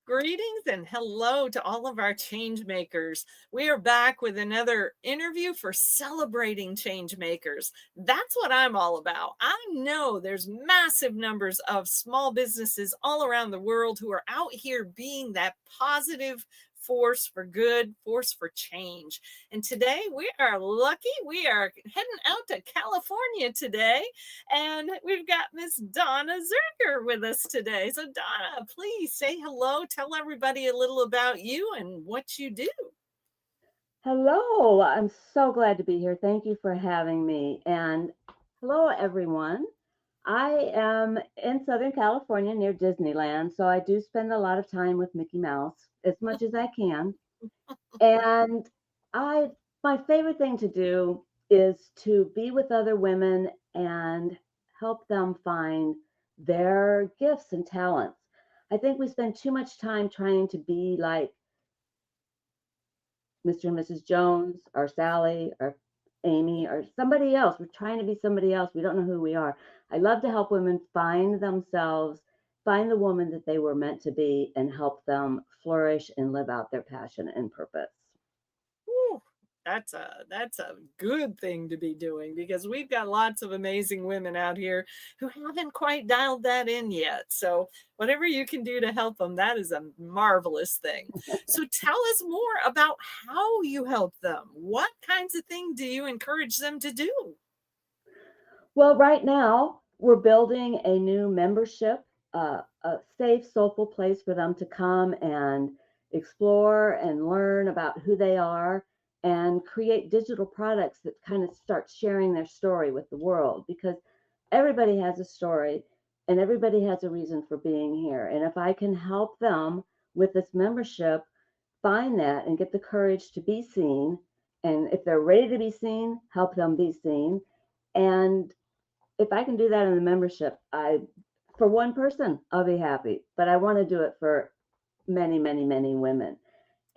Greetings and hello to all of our change makers. We are back with another interview for celebrating change makers. That's what I'm all about. I know there's massive numbers of small businesses all around the world who are out here being that positive force for good, force for change. And today we are lucky. We are heading out to California today, and we've got Miss Donna Zerger with us today. So, Donna, please say hello. Tell everybody a little about you and what you do. Hello, I'm so glad to be here. Thank you for having me. And hello, everyone. I am in Southern California near Disneyland, so I do spend a lot of time with Mickey Mouse as much as I can. And I, my favorite thing to do is to be with other women and help them find their gifts and talents. I think we spend too much time trying to be like Mr. and Mrs. Jones or Sally or Amy or somebody else. We're trying to be somebody else. We don't know who we are. I love to help women find themselves, find the woman that they were meant to be, and help them flourish and live out their passion and purpose. Whew, that's a good thing to be doing because we've got lots of amazing women out here who haven't quite dialed that in yet. So whatever you can do to help them, that is a marvelous thing. So tell us more about how you help them. What kinds of things do you encourage them to do? Well, right now, we're building a new membership, a safe, soulful place for them to come and explore and learn about who they are and create digital products that kind of start sharing their story with the world because everybody has a story and everybody has a reason for being here. And if I can help them with this membership find that and get the courage to be seen, and if they're ready to be seen, help them be seen. And if I can do that in the membership, for one person, I'll be happy. But I want to do it for many, many, many women.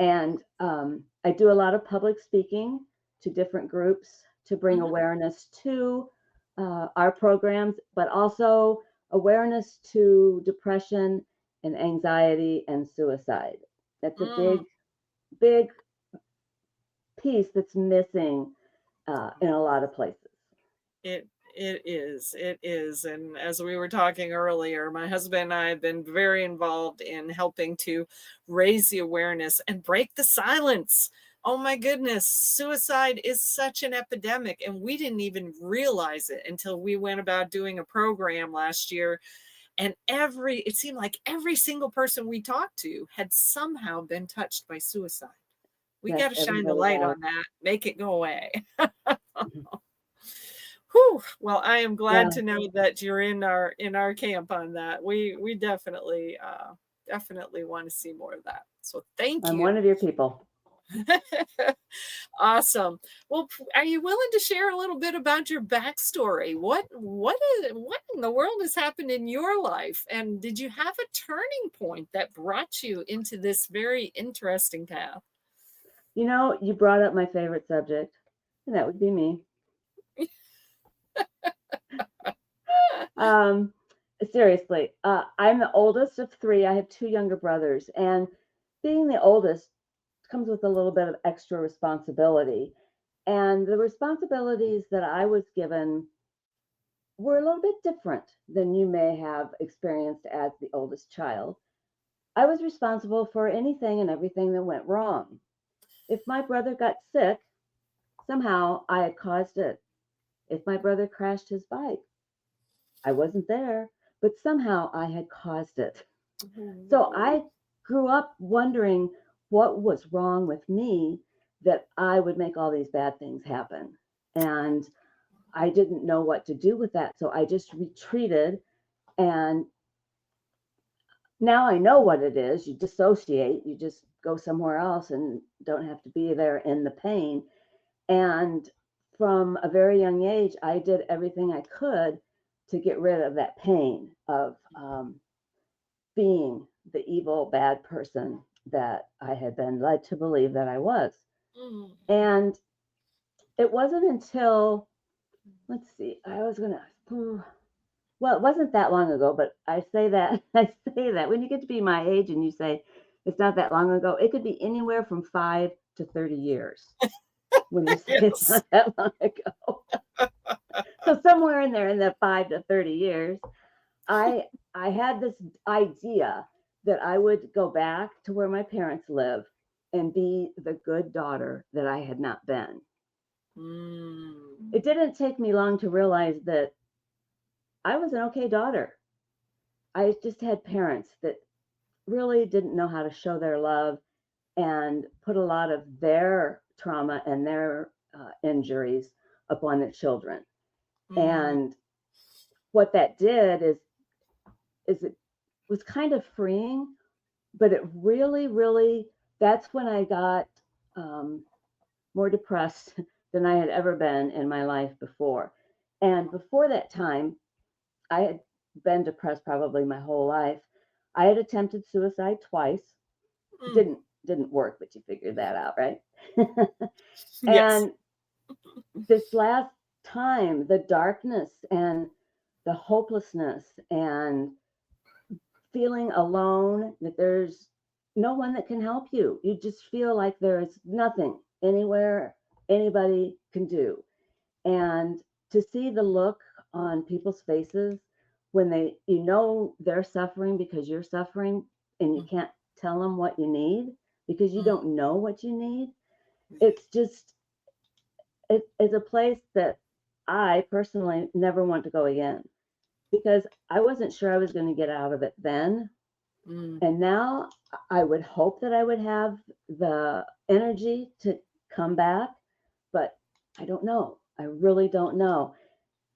And I do a lot of public speaking to different groups to bring Mhm. awareness to our programs, but also awareness to depression and anxiety and suicide. That's a Mm. big, big piece that's missing in a lot of places. It is, and as we were talking earlier, my husband and I have been very involved in helping to raise the awareness and break the silence. Oh my goodness, suicide is such an epidemic, and we didn't even realize it until we went about doing a program last year. And it seemed like every single person we talked to had somehow been touched by suicide. We got Yes, to shine the everybody light has. on that, make it go away. Whew. Well, I am glad Yeah, to know that you're in our camp on that. We definitely want to see more of that. So thank I'm one you. of your people. Awesome. Well, are you willing to share a little bit about your backstory? What in the world has happened in your life? And did you have a turning point that brought you into this very interesting path? You know, you brought up my favorite subject, and that would be me. Um, Seriously, I'm the oldest of three. I have two younger brothers, and being the oldest comes with a little bit of extra responsibility. And the responsibilities that I was given were a little bit different than you may have experienced as the oldest child. I was responsible for anything and everything that went wrong. If my brother got sick, somehow I had caused it. If my brother crashed his bike, I wasn't there, but somehow I had caused it. So Whoa. I grew up wondering what was wrong with me that I would make all these bad things happen. And I didn't know what to do with that. So I just retreated. And now I know what it is. You dissociate, you just go somewhere else and don't have to be there in the pain. And from a very young age, I did everything I could to get rid of that pain of being the evil, bad person that I had been led to believe that I was. Mm. And it wasn't until, let's see, I was going to, well, it wasn't that long ago, but I say that, I say that when you get to be my age and you say, It's not that long ago. It could be anywhere from 5 to 30 years when you say it's Yes. not that long ago. So somewhere in there in the 5 to 30 years, I I had this idea that I would go back to where my parents live and be the good daughter that I had not been. Mm. It didn't take me long to realize that I was an okay daughter. I just had parents that really didn't know how to show their love and put a lot of their trauma and their injuries upon the children. Mm. And what that did is it was kind of freeing, but it really, really, that's when I got um, more depressed than I had ever been in my life before. And before that time, I had been depressed probably my whole life. I had attempted suicide twice. Mm. Didn't work, but you figured that out, right? Yes. And this last time, the darkness and the hopelessness and feeling alone, that there's no one that can help you. You just feel like there's nothing anywhere anybody can do. And to see the look on people's faces when they're suffering because you're suffering and you Mm. can't tell them what you need because you Mm. don't know what you need, it's just it's a place that I personally never want to go again because I wasn't sure I was going to get out of it then. Mm. And now I would hope that I would have the energy to come back, but I don't know. I really don't know.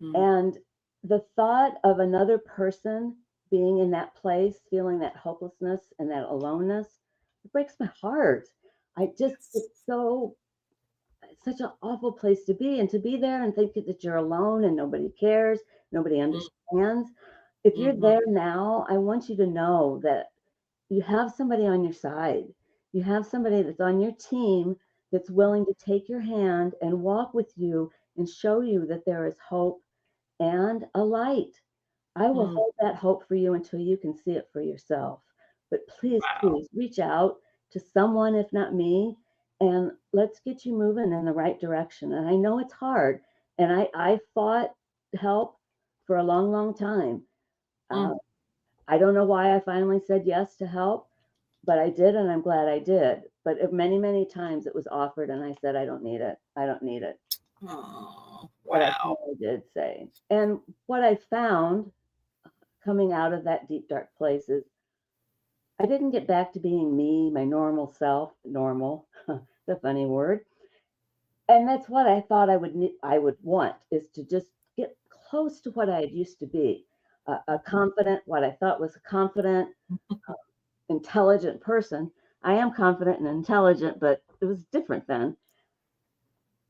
Mm. And the thought of another person being in that place, feeling that hopelessness and that aloneness, it breaks my heart. Yes. It's such an awful place to be. And to be there and think that you're alone and nobody cares, nobody Mm. understands. If you're Mhm. there now, I want you to know that you have somebody on your side. You have somebody that's on your team that's willing to take your hand and walk with you and show you that there is hope and a light. I will Mm. hold that hope for you until you can see it for yourself. But please, Wow. please reach out to someone, if not me, and let's get you moving in the right direction. And I know it's hard, and I fought help for a long, long time. Mm. Uh, I don't know why I finally said yes to help, but I did, and I'm glad I did. But many, many times it was offered, and I said, I don't need it. I don't need it. Oh, But I wow. finally did say. And what I found coming out of that deep, dark place is I didn't get back to being me, my normal self, normal, the funny word. And that's what I thought I would want is to just get close to what I had used to be, a confident, what I thought was a confident, intelligent person. I am confident and intelligent, but it was different then.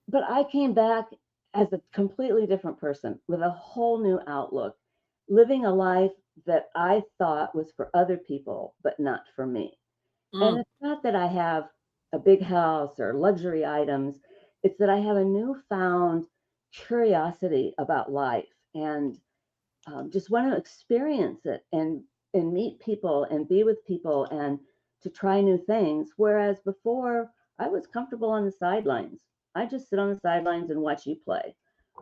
But I came back as a completely different person with a whole new outlook, living a life that I thought was for other people, but not for me. And Mm. it's not that I have a big house or luxury items, it's that I have a newfound curiosity about life and just want to experience it and meet people and be with people and to try new things. Whereas before, I was comfortable on the sidelines. I just sit on the sidelines and watch you play.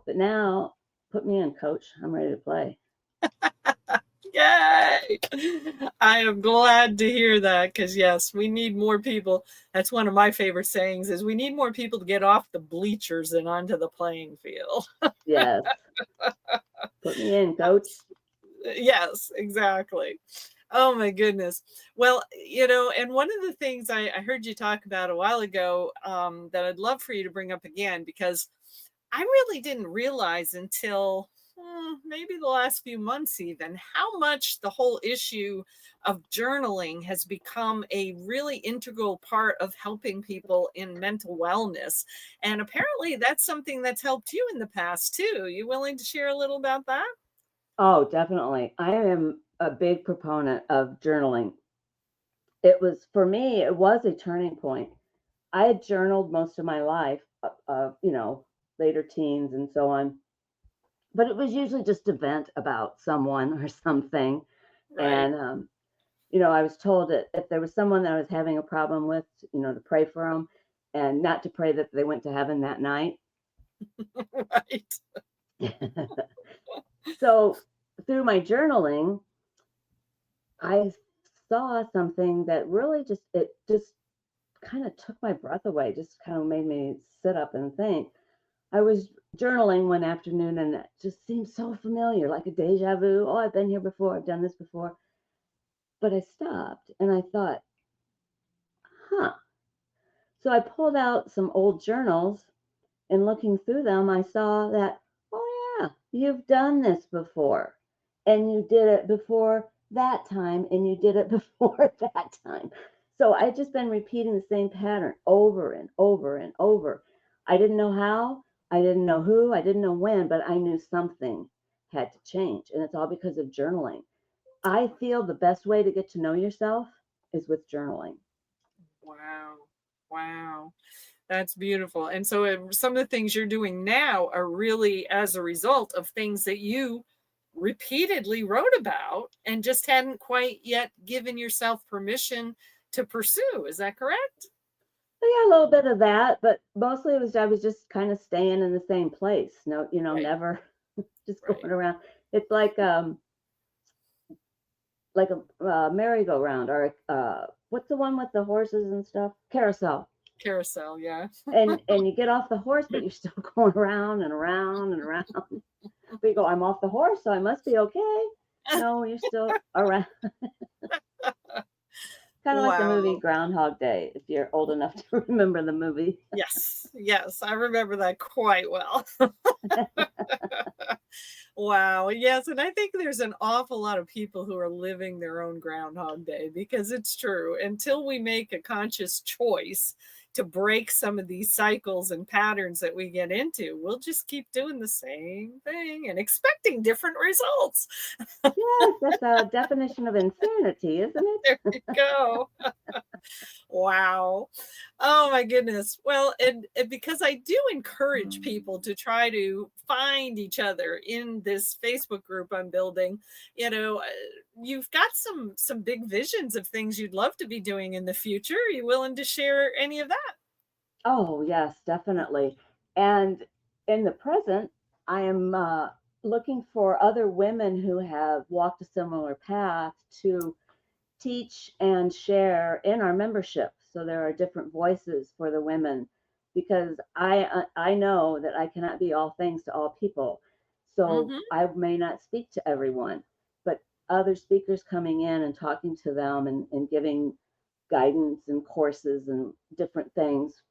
But now, put me in, coach. I'm ready to play. Yay! I am glad to hear that because yes, we need more people. That's one of my favorite sayings is we need more people to get off the bleachers and onto the playing field. Yes, put me in, coach. Yes, exactly. Oh my goodness. Well, and one of the things I heard you talk about a while ago that I'd love for you to bring up again because I really didn't realize until maybe the last few months, even how much the whole issue of journaling has become a really integral part of helping people in mental wellness. And apparently, that's something that's helped you in the past too. You willing to share a little about that? Oh, definitely. I am a big proponent of journaling. It was, for me, it was a turning point. I had journaled most of my life, later teens and so on, but it was usually just a vent about someone or something. Right. And I was told that if there was someone that I was having a problem with, to pray for them and not to pray that they went to heaven that night. Right. So through my journaling, I saw something that really just kind of took my breath away, just kind of made me sit up and think. I was journaling one afternoon and it just seemed so familiar, like a deja vu. Oh, I've been here before, I've done this before. But I stopped and I thought, huh. So I pulled out some old journals and looking through them, I saw that, oh, yeah, you've done this before. And you did it before that time, and you did it before that time. So I just been repeating the same pattern over and over and over. I didn't know how, I didn't know who, I didn't know when, but I knew something had to change. And it's all because of journaling. I feel the best way to get to know yourself is with journaling. Wow. Wow. That's beautiful. And so some of the things you're doing now are really as a result of things that you repeatedly wrote about and just hadn't quite yet given yourself permission to pursue. Is that correct? Yeah, a little bit of that, but mostly it was I was just kind of staying in the same place. No, Right. never just Right. going around. It's like a merry-go-round or what's the one with the horses and stuff? Carousel. Carousel. Yeah. And you get off the horse, but you're still going around and around and around. But you go, I'm off the horse, so I must be okay. No, you're still around. Kind of like the movie Wow. Groundhog Day, if you're old enough to remember the movie. Yes. Yes. I remember that quite well. Wow. Yes. And I think there's an awful lot of people who are living their own Groundhog Day because it's true. Until we make a conscious choice to break some of these cycles and patterns that we get into, we'll just keep doing the same thing and expecting different results. Yes, that's a definition of insanity, isn't There it? you go. Wow. Oh my goodness. Well, and because I do encourage people to try to find each other in this Facebook group I'm building, you've got some big visions of things you'd love to be doing in the future. Are you willing to share any of that? Oh, yes, definitely. And in the present, I am looking for other women who have walked a similar path to teach and share in our membership. So there are different voices for the women because I know that I cannot be all things to all people. So Hmm. I may not speak to everyone, but other speakers coming in and talking to them and giving guidance and courses and different things,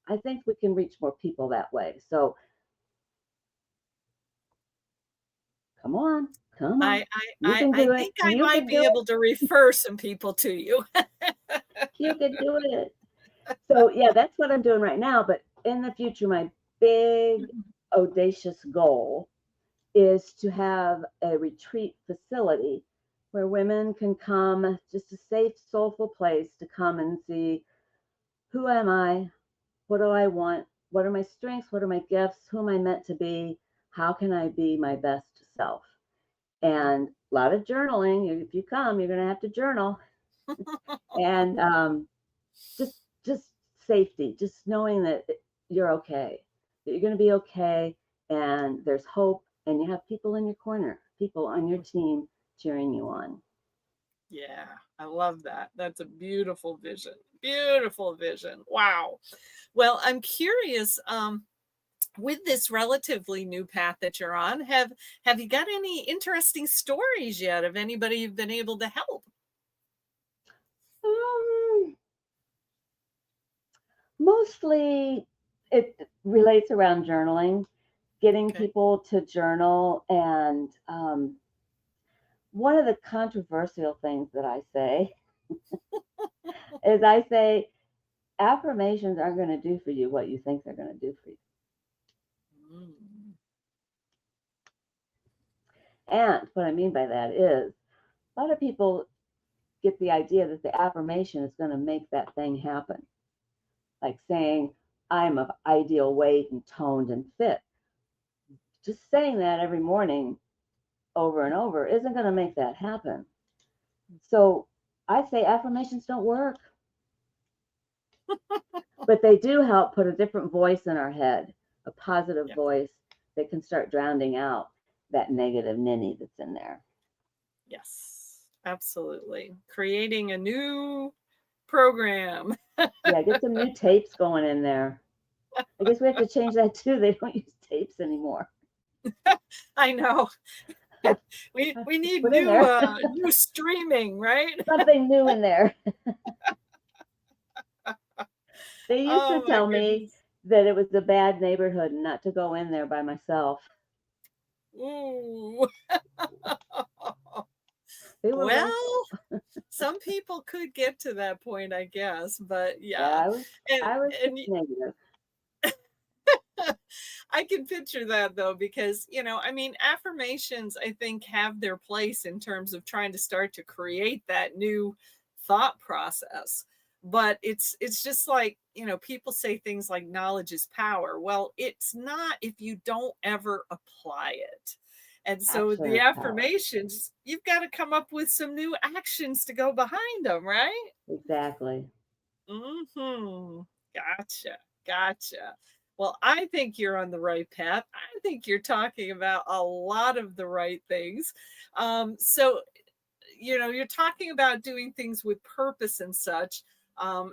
I think we can reach more people that way. So come on, come on. I, I You I can I do it. think I You might can do be it. able to refer some people to you. You can do it. So yeah, that's what I'm doing right now. But in the future, my big audacious goal is to have a retreat facility where women can come, just a safe, soulful place to come and see who am I, what do I want, what are my strengths, what are my gifts, who am I meant to be, how can I be my best self. And a lot of journaling. If you come, you're going to have to journal. And just just safety, just knowing that you're okay, that you're going to be okay, and there's hope, and you have people in your corner, people on your team cheering you on. Yeah, I love that. That's a beautiful vision. Beautiful vision. Wow. Well, I'm curious, with this relatively new path that you're on, have you got any interesting stories yet of anybody you've been able to help? Um, Mostly it relates around journaling, getting Okay. people to journal, and one of the controversial things that I say is I say affirmations aren't going to do for you what you think they're going to do for you. Mm. And what I mean by that is a lot of people get the idea that the affirmation is going to make that thing happen. Like saying, I'm of ideal weight and toned and fit. Just saying that every morning over and over isn't going to make that happen. So I say affirmations don't work, but they do help put a different voice in our head, a positive Yeah. voice that can start drowning out that negative ninny that's in there. Yes, absolutely. Creating a new program. Yeah, get some new tapes going in there. I guess we have to change that too. They don't use tapes anymore. I know. We need Put in there new streaming, right? something new in there. They used to Oh my tell me goodness. that it was a bad neighborhood and not to go in there by myself. Ooh. They were right. Well, some people could get to that point, I guess, but Yeah, yeah. And I was and pretty negative. I can picture that though, because, I mean, affirmations, I think, have their place in terms of trying to start to create that new thought process. But it's just like, people say things like knowledge is power. Well, it's not if you don't ever apply it. And so Action the is power. affirmations, you've got to come up with some new actions to go behind them, right? Exactly. Mhm. Gotcha. Gotcha. Well, I think you're on the right path. I think you're talking about a lot of the right things. So, you're talking about doing things with purpose and such,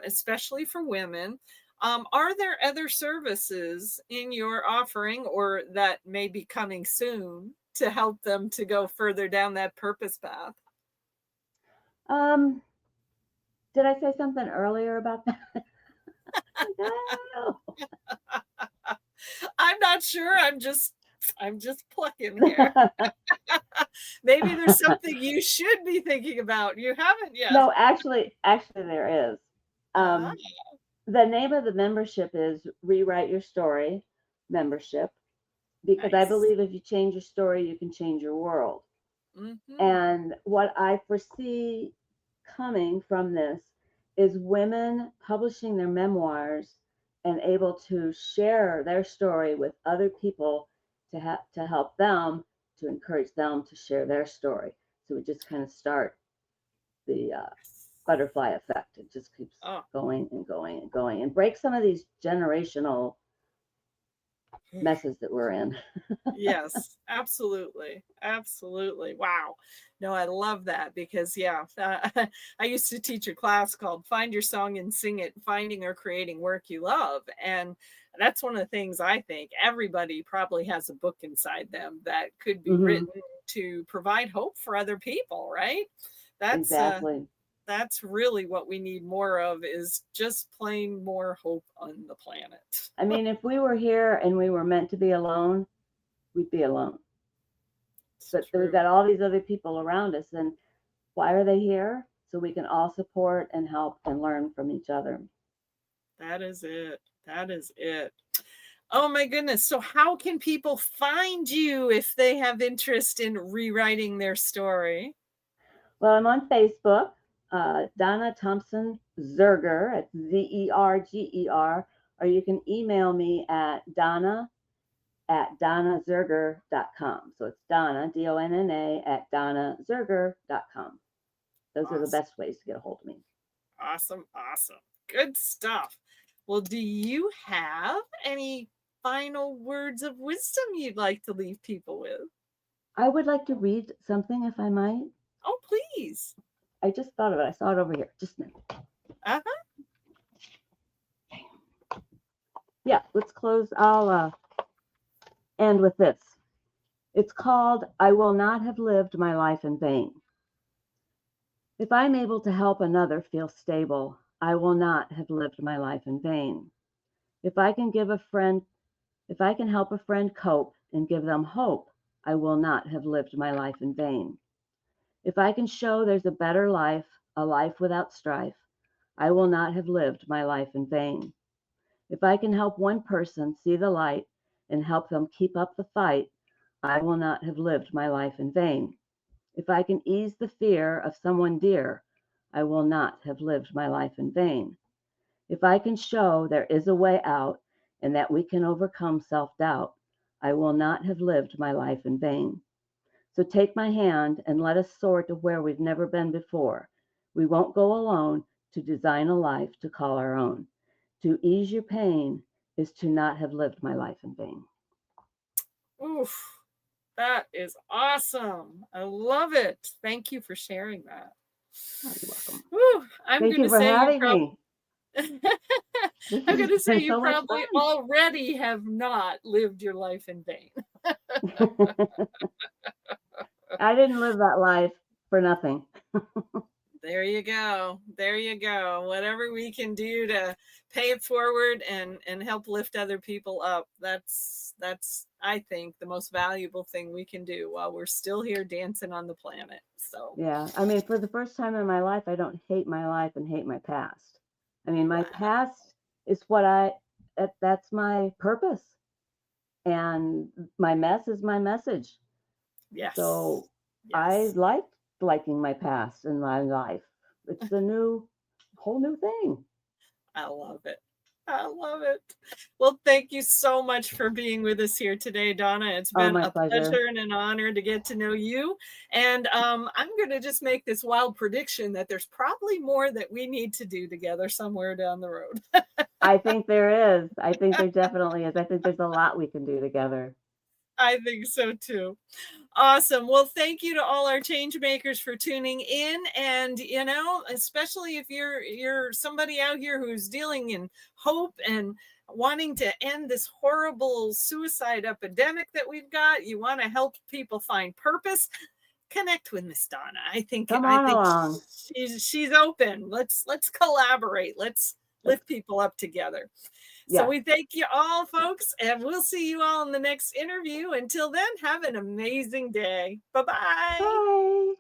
especially for women. Are there other services in your offering or that may be coming soon to help them to go further down that purpose path? Um, did I say something earlier about that? No. I'm not sure. I'm just plucking here. Maybe there's something you should be thinking about. You haven't yet. No, actually there is. Ah, Um, the name of the membership is Rewrite Your Story membership because I nice. believe if you change your story, you can change your world. Mhm. And what I foresee coming from this is women publishing their memoirs and able to share their story with other people to help them to encourage them to share their story. So we just kind of start the butterfly effect. It just keeps Oh, going and going and going and break some of these generational messes that we're in. yes, absolutely. Absolutely. Wow. No, I love that because, yeah, I used to teach a class called Find Your Song and Sing It, Finding or Creating Work You Love. And that's one of the things I think everybody probably has a book inside them that could be Hmm. written to provide hope for other people, right? That's uh Exactly. that's really what we need more of is just plain more hope on the planet. I mean, if we were here and we were meant to be alone, we'd be alone. It's But we've true. got all these other people around us, and why are they here? So we can all support and help and learn from each other. That is it. That is it. Oh my goodness. So how can people find you if they have interest in rewriting their story? Well, I'm on Facebook, Donna Thompson Zerger, it's Zerger, or you can email me at donna@donnazerger.com. So it's Donna, Donna, at donnazerger.com. Those are the Awesome. best ways to get a hold of me. Awesome. Awesome. Good stuff. Well, do you have any final words of wisdom you'd like to leave people with? I would like to read something if I might. Oh, please. I just thought of it. I saw it over here. Just a minute. Uh-huh. Yeah, let's close. I'll end with this. It's called I Will Not Have Lived My Life in Vain. If I'm able to help another feel stable, I will not have lived my life in vain. If I can give a friend, if I can help a friend cope and give them hope, I will not have lived my life in vain. If I can show there's a better life, a life without strife, I will not have lived my life in vain. If I can help one person see the light and help them keep up the fight, I will not have lived my life in vain. If I can ease the fear of someone dear, I will not have lived my life in vain. If I can show there is a way out and that we can overcome self doubt, I will not have lived my life in vain. So take my hand and let us soar to where we've never been before. We won't go alone to design a life to call our own. To ease your pain is to not have lived my life in vain. Oof. That is awesome. I love it. Thank you for sharing that. Oh, you're welcome. Whew, I'm Thank going you to for say you having probably me. This I'm has going to say been you so much probably fun. already have not lived your life in vain. I didn't live that life for nothing. There you go. There you go. Whatever we can do to pay it forward and help lift other people up. That's I think the most valuable thing we can do while we're still here dancing on the planet. So, Yeah. I mean, for the first time in my life, I don't hate my life and hate my past. I mean, my wow. past is that's my purpose. And my mess is my message. Yes. So I Yes. like liking my past in my life. It's a whole new thing. I love it. I love it. Well, thank you so much for being with us here today, Donna. It's Oh, been my a pleasure. pleasure and an honor to get to know you. And I'm going to just make this wild prediction that there's probably more that we need to do together somewhere down the road. I think there is. I think there definitely is. I think there's a lot we can do together. I think so too. Awesome. Well, thank you to all our change makers for tuning in. And, especially if you're somebody out here who's dealing in hope and wanting to end this horrible suicide epidemic that we've got, you want to help people find purpose, connect with Miss Donna. I think Come I on think along. she's open. Let's collaborate. Let's Let's, lift people up together. So yes. we thank you all, folks, and we'll see you all in the next interview. Until then, have an amazing day. Bye bye. Bye.